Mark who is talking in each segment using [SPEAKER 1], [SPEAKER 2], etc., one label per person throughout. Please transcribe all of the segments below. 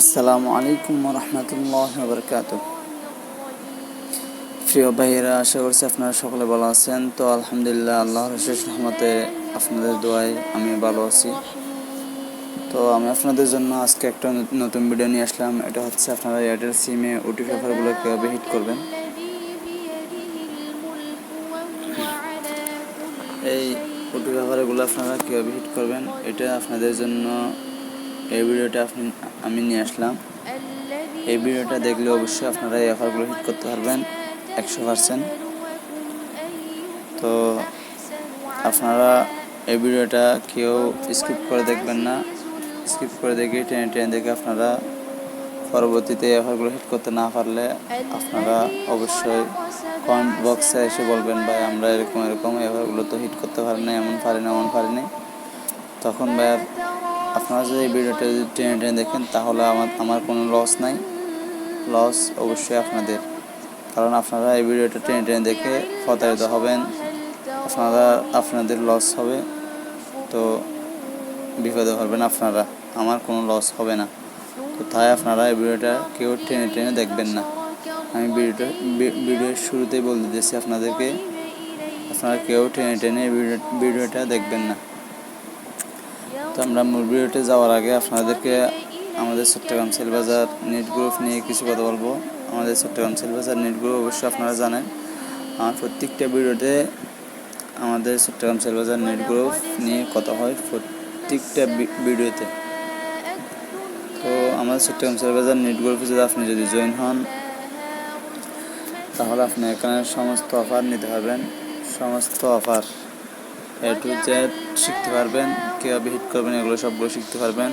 [SPEAKER 1] আসসালামু আলাইকুম রহমতুল্লাহ বরকাত। প্রিয় ভাইয়েরা, আশা করছি আপনারা সকলে ভালো আছেন। তো আলহামদুলিল্লাহ, আল্লাহর অশেষ রহমতে আপনাদের দোয়ায় আমি ভালো আছি। তো আমি আপনাদের জন্য আজকে একটা নতুন ভিডিও নিয়ে আসলাম। এটা হচ্ছে আপনারা এয়ারটেল সিমে ওটিপি অফারগুলো কীভাবে হিট করবেন। এই ওটিপি অফারগুলো আপনারা কীভাবে হিট করবেন, এটা আপনাদের জন্য এই ভিডিওটা আমি নিয়ে আসলাম। এই ভিডিওটা দেখলে অবশ্যই আপনারা এই অফারগুলো হিট করতে পারবেন 100%। তো আপনারা এই ভিডিওটা কেউ স্কিপ করে দেখবেন না। স্কিপ করে দেখে টেনে দেখে আপনারা পরবর্তীতে এই অফারগুলো হিট করতে না পারলে আপনারা অবশ্যই কমেন্ট বক্সে এসে বলবেন, ভাই আমরা এরকম এই অফারগুলো তো হিট করতে পারিনি, এমন পারিনি। তখন ভাই আপনারা যদি এই ভিডিওটা যদি টেনে দেখেন তাহলে আমার কোনো লস নাই। লস অবশ্যই আপনাদের, কারণ আপনারা এই ভিডিওটা টেনে দেখে প্রতারিত হবেন, আপনাদের লস হবে। তো বিপদে পড়বেন আপনারা, আমার কোনো লস হবে না। তো তাই আপনারা এই ভিডিওটা কেউ টেনে দেখবেন না। আমি ভিডিওর শুরুতেই বলে দিতেছি আপনাদেরকে, আপনারা কেউ টেনে ভিডিওটা দেখবেন না। তো আমরা মূল ভিডিওতে যাওয়ার আগে আপনাদেরকে আমাদের চট্টগ্রাম সেলবাজার নেট গ্রুপ নিয়ে কিছু কথা বলবো। আমাদের চট্টগ্রাম সেলবাজার নেট গ্রুপ অবশ্যই আপনারা জানেন। আমার প্রত্যেকটা ভিডিওতে আমাদের চট্টগ্রাম সেলবাজার নেট গ্রুপ নিয়ে কথা হয়, প্রত্যেকটা ভিডিওতে। তো আমাদের চট্টগ্রাম সেলবাজার নেট গ্রুপে যদি জয়েন হন তাহলে আপনি এখানে সমস্ত অফার নিতে পারবেন। সমস্ত অফার A to Z শিখতে পারবেন, কীভাবে হিট করবেন এগুলো সবগুলো শিখতে পারবেন।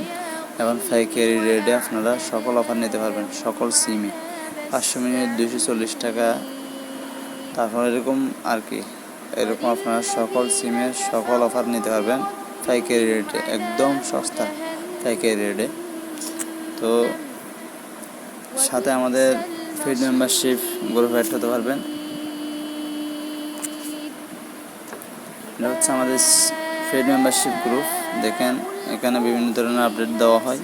[SPEAKER 1] এবং পাইকারি রেটে আপনারা সকল অফার নিতে পারবেন, সকল সিমে 500 মিনিট 240 টাকা। তারপর এরকম আপনারা সকল সিমে সকল অফার নিতে পারবেন পাইকারি রেটে, একদম সস্তা পাইকারি রেটে। তো সাথে আমাদের পেইড মেম্বারশিপ গ্রুপে অ্যাড হতে পারবেন। এটা হচ্ছে আমাদের পেইড মেম্বারশিপ গ্রুপ। দেখেন এখানে বিভিন্ন ধরনের আপডেট দেওয়া হয়।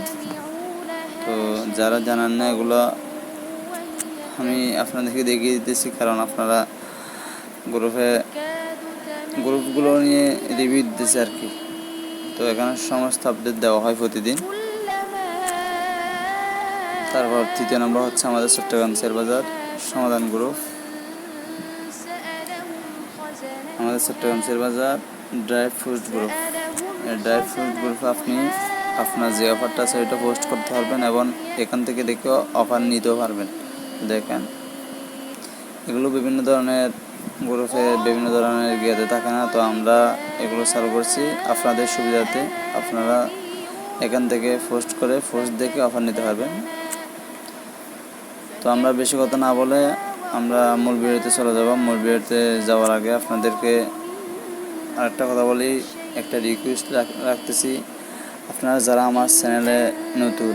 [SPEAKER 1] তো যারা জানান না এগুলো আমি আপনাদেরকে দেখিয়ে দিতেছি, কারণ আপনারা গ্রুপগুলো নিয়ে রিভিউ দিতেছে আর কি। তো এখানে সমস্ত আপডেট দেওয়া হয় প্রতিদিন। তারপর তৃতীয় নম্বর হচ্ছে আমাদের চট্টগ্রাম সেলবাজার সমাধান গ্রুপ। আমাদের চট্টগ্রাম সেলবাজার ড্রাই ফ্রুট গ্রুপ। এই ড্রাই ফ্রুট গ্রুপে আপনি আপনার যে অফারটা আছে ওইটা পোস্ট করতে পারবেন এবং এখান থেকে দেখেও অফার নিতেও পারবেন। দেখেন এগুলো বিভিন্ন ধরনের গ্রুপে বিভিন্ন ধরনের ইয়েতে থাকে না, তো আমরা এগুলো চালু করছি আপনাদের সুবিধাতে। আপনারা এখান থেকে পোস্ট দেখে অফার নিতে পারবেন। তো আমরা বেশি কথা না বলে আমরা মূল ভিডিওতে চলে যাব। মূল ভিডিওতে যাওয়ার আগে আপনাদেরকে আরেকটা কথা বলি, একটা রিকোয়েস্ট রাখতেছি। আপনারা যারা আমার চ্যানেলে নতুন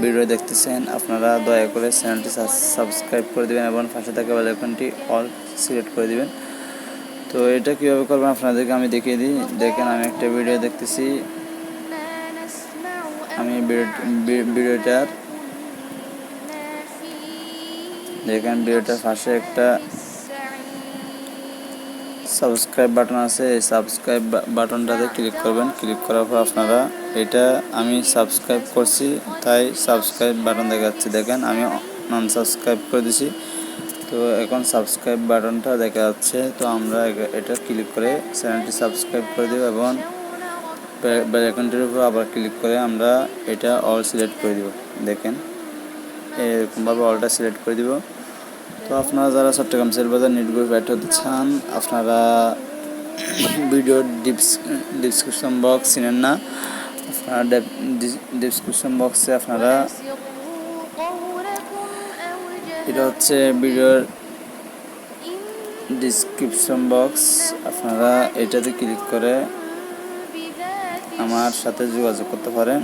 [SPEAKER 1] ভিডিও দেখতেছেন, আপনারা দয়া করে চ্যানেলটি সাবস্ক্রাইব করে দেবেন এবং পাশে থাকা বেল আইকনটি অল সিলেক্ট করে দেবেন। তো এটা কীভাবে করবেন আপনাদেরকে আমি দেখিয়ে দিই। দেখেন আমি একটা ভিডিও দেখতেছি, আমি ভিডিওটার পাশে একটা সাবস্ক্রাইব বাটন আছে। এই সাবস্ক্রাইব বাটনটাতে ক্লিক করবেন। ক্লিক করার পর আপনারা এটা আমি সাবস্ক্রাইব করছি তাই সাবস্ক্রাইব বাটন দেখাচ্ছে। দেখেন আমি আনসাবস্ক্রাইব করে দিছি, তো এখন সাবস্ক্রাইব বাটনটা দেখা যাচ্ছে। তো আমরা এটা ক্লিক করে চ্যানেলটি সাবস্ক্রাইব করে দেব এবং বেল আইকনটির উপর আবার ক্লিক করে আমরা এটা অল সিলেক্ট করে দেব। দেখেন এরকমভাবে অলটা সিলেক্ট করে দিব। তো আপনারা যারা চট্টগ্রাম সেলবাজার নেট গ্রুপে অ্যাড হতে চান, আপনারা ভিডিওর ডিসক্রিপশন বক্স চিনেন না, আপনারা ডিসক্রিপশন বক্সে আপনারা এটা হচ্ছে ভিডিওর ডিসক্রিপশন বক্স, আপনারা এটাতে ক্লিক করে আমার সাথে যোগাযোগ করতে পারেন,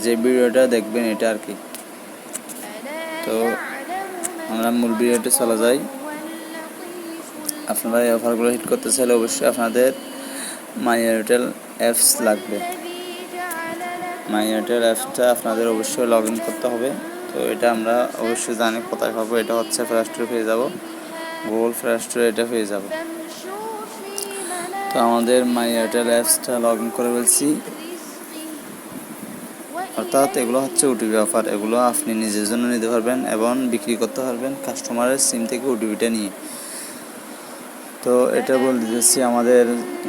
[SPEAKER 1] যে ভিডিওটা দেখবেন এটা আর কি। তো আমরা মূল ভিডিওতে চলে যাই। আপনারা এই অফারগুলো হিট করতে চাইলে অবশ্যই আপনাদের মাই এয়ারটেল অ্যাপস লাগবে। মাই এয়ারটেল অ্যাপসটা আপনাদের অবশ্যই লগ ইন করতে হবে। তো এটা আমরা অবশ্যই জানি কোথায় পাবো। এটা হচ্ছে প্লে স্টোরে পেয়ে যাব, গুগল প্লে স্টোরে এটা পেয়ে যাব। তো আমাদের মাই এয়ারটেল অ্যাপসটা লগ ইন করে ফেলছি। অর্থাৎ এগুলো হচ্ছে ওটিপি অফার, এগুলো আপনি নিজের জন্য নিতে পারবেন এবং বিক্রি করতে পারবেন কাস্টমারের সিম থেকে ওটিপিটা নিয়ে। তো এটা বলে দিতেছি আমাদের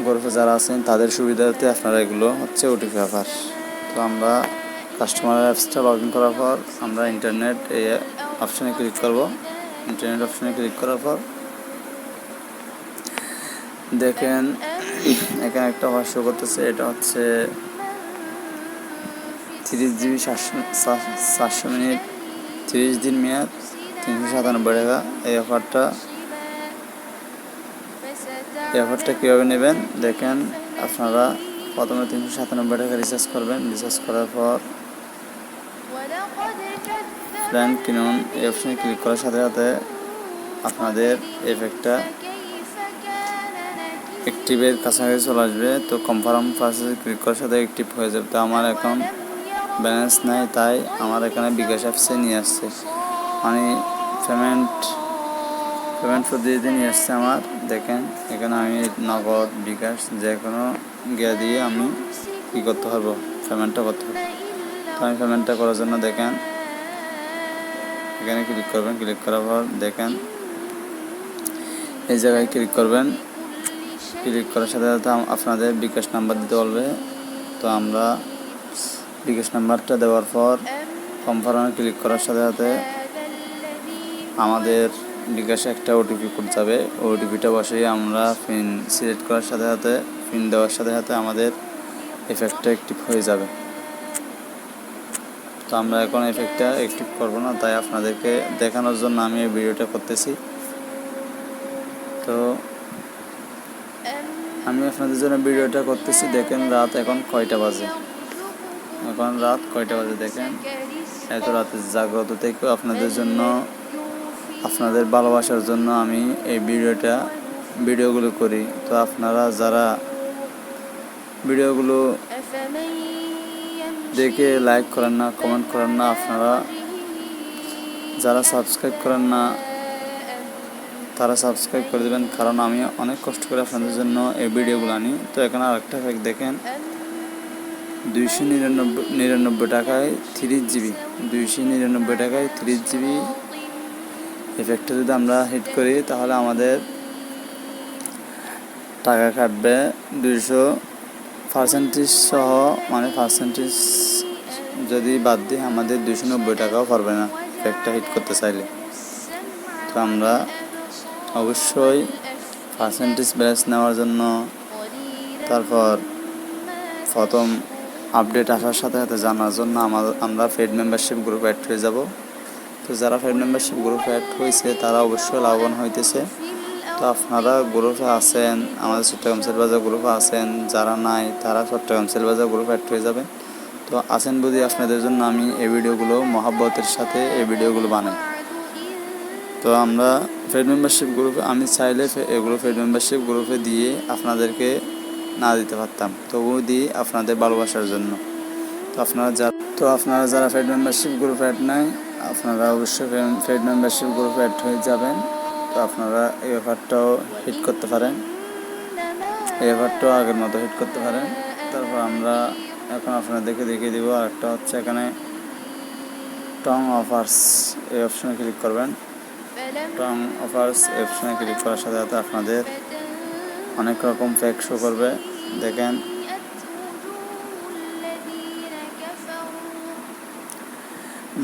[SPEAKER 1] গ্রুপে যারা আছেন তাদের সুবিধার্থে আপনারা এগুলো হচ্ছে ওটিপি অফার। তো আমরা কাস্টমার অ্যাপসটা লগ ইন করার পর আমরা ইন্টারনেট এই অপশানে ক্লিক করব। ইন্টারনেট অপশানে ক্লিক করার পর দেখেন এখানে একটা অফার শো করতেছে। এটা হচ্ছে 30 GB 400 মিনিট 30 দিন মেয়াদ 397 টাকা। এই অফারটা কীভাবে নেবেন দেখেন। আপনারা প্রথমে 397 টাকা রিচার্জ করবেন। রিচার্জ করার পর প্ল্যান কিনুন এই অপশানে ক্লিক করার সাথে সাথে আপনাদের এফেক্টটা অ্যাক্টিভের কাছাকাছি চলে আসবে। তো কনফার্ম প্রসেসে ক্লিক করার সাথে অ্যাক্টিভ হয়ে যাবে। তো আমার এখন ব্যালেন্স নাই, তাই আমার এখানে বিকাশ অ্যাপসে নিয়ে আসছে, মানে পেমেন্ট পদ্ধতিতে নিয়ে আসছে আমার। দেখেন এখানে আমি নগদ বিকাশ যে কোনো গিয়ে দিয়ে আমি কী করতে পারবো, পেমেন্টটা করতে পারবো। তো আমি পেমেন্টটা করার জন্য দেখেন এখানে ক্লিক করবেন। ক্লিক করার পর দেখেন এই জায়গায় ক্লিক করবেন। ক্লিক করার সাথে সাথে আপনাদের বিকাশ নাম্বার দিতে বলবে। তো আমরা বিকাশ নাম্বারটা দেওয়ার পর কনফার্মে ক্লিক করার সাথে সাথে আমাদের বিকাশে একটা ওটিপি কোড যাবে। ওটিপিটা বসেই আমরা পিন সিলেক্ট করার সাথে সাথে পিন দেওয়ার সাথে সাথে আমাদের এফেক্টটা অ্যাক্টিভ হয়ে যাবে। তো আমরা এখন এফেক্টটা অ্যাক্টিভ করব না, তাই আপনাদেরকে দেখানোর জন্য আমি এই ভিডিওটা করতেছি। তো আমি আপনাদের জন্য ভিডিওটা করতেছি। দেখেন রাত এখন কয়টা বাজে। এখন রাত কয়টা বাজে দেখেন। এত রাতে জাগ্রত থেকেও আপনাদের জন্য, আপনাদের ভালোবাসার জন্য আমি এই ভিডিওগুলো করি। তো আপনারা যারা ভিডিওগুলো দেখে লাইক করেন না, কমেন্ট করেন না, আপনারা যারা সাবস্ক্রাইব করেন না তারা সাবস্ক্রাইব করে দেবেন, কারণ আমি অনেক কষ্ট করে আপনাদের জন্য এই ভিডিওগুলো আনি। তো এখানে আরেকটা ফ্যাক্ট দেখেন, 299 টাকায় 30 GB, 299 টাকায় 30 GB এফেক্টটা যদি আমরা হিট করি তাহলে আমাদের টাকা কাটবে 200% সহ, মানে পার্সেন্টেজ যদি বাদ দিই আমাদের 290 টাকাও পারবে না এফেক্টটা হিট করতে চাইলে। তো আমরা অবশ্যই পার্সেন্টেজ ব্যালেন্স নেওয়ার জন্য, তারপর প্রথম আপডেট আসার সাথে সাথে জানার জন্য আমরা পেড মেম্বারশিপ গ্রুপে অ্যাড হয়ে যাব। তো যারা পেড মেম্বারশিপ গ্রুপে অ্যাড হয়েছে তারা অবশ্যই লাভবান হইতেছে। তো আপনারা গ্রুপে আছেন, আমাদের চট্টগ্রাম সেলবাজার গ্রুপে আছেন, যারা নাই তারা চট্টগ্রাম সেলবাজার গ্রুপে অ্যাড হয়ে যাবেন। তো আছেন বুঝি আপনাদের জন্য আমি এই ভিডিওগুলো মহাব্বতের সাথে এই ভিডিওগুলো বানাই। তো আমরা পেড মেম্বারশিপ গ্রুপে, আমি চাইলে এগুলো পেড মেম্বারশিপ গ্রুপে দিয়ে আপনাদেরকে না দিতে পারতাম, তবুও দিই আপনাদের ভালোবাসার জন্য। তো আপনারা যারা পেড মেম্বারশিপ গ্রুপে অ্যাড নাই আপনারা অবশ্যই পেড মেম্বারশিপ গ্রুপে অ্যাড হয়ে যাবেন। তো আপনারা এই অফারটাও হিট করতে পারেন, এই অফারটাও আগের মতো হিট করতে পারেন। তারপর আমরা এখন আপনাদেরকে দেখিয়ে দেবো আরেকটা হচ্ছে এখানে টং অফার্স, এই অপশনে ক্লিক করবেন। টং অফার্স এই অপশনে ক্লিক করার সাথে সাথে আপনাদের অনেক রকম প্যাক শো করবে। দেখেন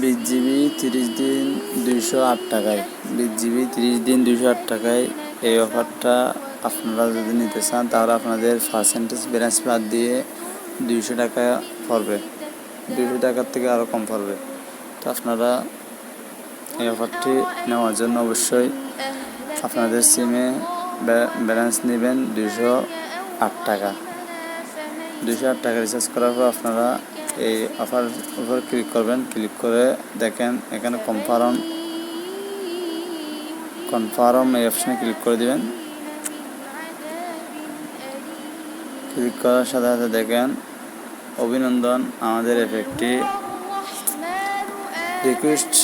[SPEAKER 1] 20 GB 30 দিন 208 টাকায়, 20 GB 30 দিন 208 টাকায় এই অফারটা আপনারা যদি নিতে চান তাহলে আপনাদের পার্সেন্টেজ ব্যালেন্স বাদ দিয়ে 200 টাকা পড়বে, 200 টাকার থেকে আরও কম পড়বে। তো আপনারা এই অফারটি নেওয়ার জন্য অবশ্যই আপনাদের সিমে ব্যালেন্স নেবেন 208 টাকা। 208 টাকা রিচার্জ করার পর আপনারা এই অফার উপর ক্লিক করবেন। ক্লিক করে দেখেন এখানে কনফার্ম এই অপশনে ক্লিক করে দিবেন। ক্লিক করার সাথে সাথে দেখেন অভিনন্দন। আমাদের এফেক্টটি রিকোয়েস্ট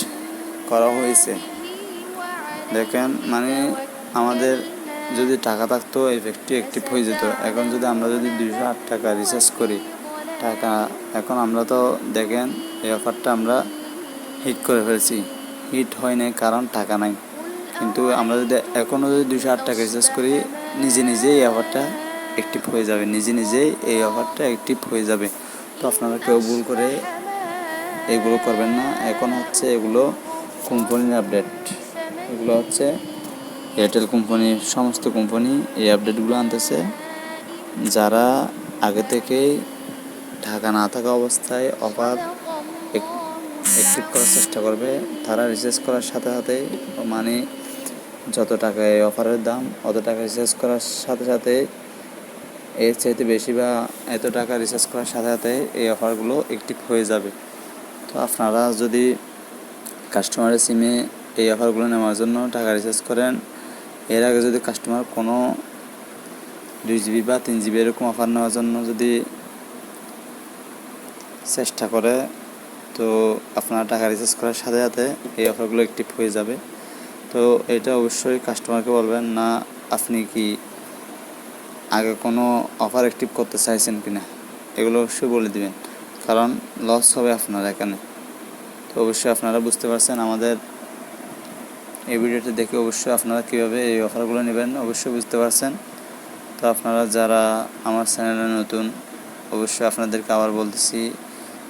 [SPEAKER 1] করা হয়েছে। দেখেন, মানে আমাদের যদি টাকা থাকতো এফেক্টটি অ্যাক্টিভ হয়ে যেত। এখন যদি আমরা যদি 208 টাকা রিচার্জ করি টাকা, এখন আমরা তো দেখেন এই অফারটা আমরা হিট করে ফেলছি। হিট হয় নাই কারণ টাকা নাই, কিন্তু আমরা যদি এখনও যদি 208 টাকা রিচার্জ করি নিজেই এই অফারটা অ্যাক্টিভ হয়ে যাবে, নিজেই এই অফারটা অ্যাক্টিভ হয়ে যাবে। তো আপনারা কেউ ভুল করে এগুলো করবেন না। এখন হচ্ছে এগুলো কোম্পানির আপডেট, এগুলো হচ্ছে এয়ারটেল কোম্পানির সমস্ত কোম্পানি এই আপডেটগুলো আনতেছে। যারা আগে থেকেই টাকা না থাকা অবস্থায় অফার অ্যাক্টিভ করার চেষ্টা করবে, তারা রিচার্জ করার সাথে সাথে, মানে যত টাকা এই অফারের দাম অত টাকা রিচার্জ করার সাথে সাথে, এর চাইতে বেশি বা এত টাকা রিচার্জ করার সাথে সাথে এই অফারগুলো অ্যাক্টিভ হয়ে যাবে। তো আপনারা যদি কাস্টমারের সিমে এই অফারগুলো নেওয়ার জন্য টাকা রিচার্জ করেন, এর আগে যদি কাস্টমার কোনো 2 জিবি বা 3 জিবি এরকম অফার নেওয়ার জন্য যদি চেষ্টা করে, তো আপনারা টাকা রিচার্জ করার সাথে সাথে এই অফারগুলো অ্যাক্টিভ হয়ে যাবে। তো এটা অবশ্যই কাস্টমারকে বলবেন না আপনি কি আগে কোনো অফার অ্যাক্টিভ করতে চাইছেন কিনা, এগুলো অবশ্যই বলে দিবেন, কারণ লস হবে আপনার এখানে। তো অবশ্যই আপনারা বুঝতে পারছেন আমাদের এই ভিডিওটি দেখে, অবশ্যই আপনারা কীভাবে এই অফারগুলো নেবেন অবশ্যই বুঝতে পারছেন। তো আপনারা যারা আমার চ্যানেলে নতুন, অবশ্যই আপনাদেরকে আবার বলতেছি,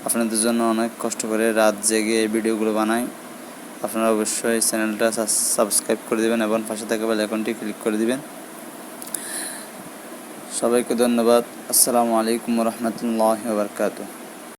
[SPEAKER 1] আপনাদের জন্য অনেক কষ্ট করে রাত জেগে এই ভিডিওগুলো বানাই। আপনারা অবশ্যই চ্যানেলটা সাবস্ক্রাইব করে দেবেন এবং পাশে থাকা বেল আইকনটি ক্লিক করে দিবেন। সবাইকে ধন্যবাদ। আসসালামু আলাইকুম ওয়া রাহমাতুল্লাহি ওয়া বারাকাতুহু।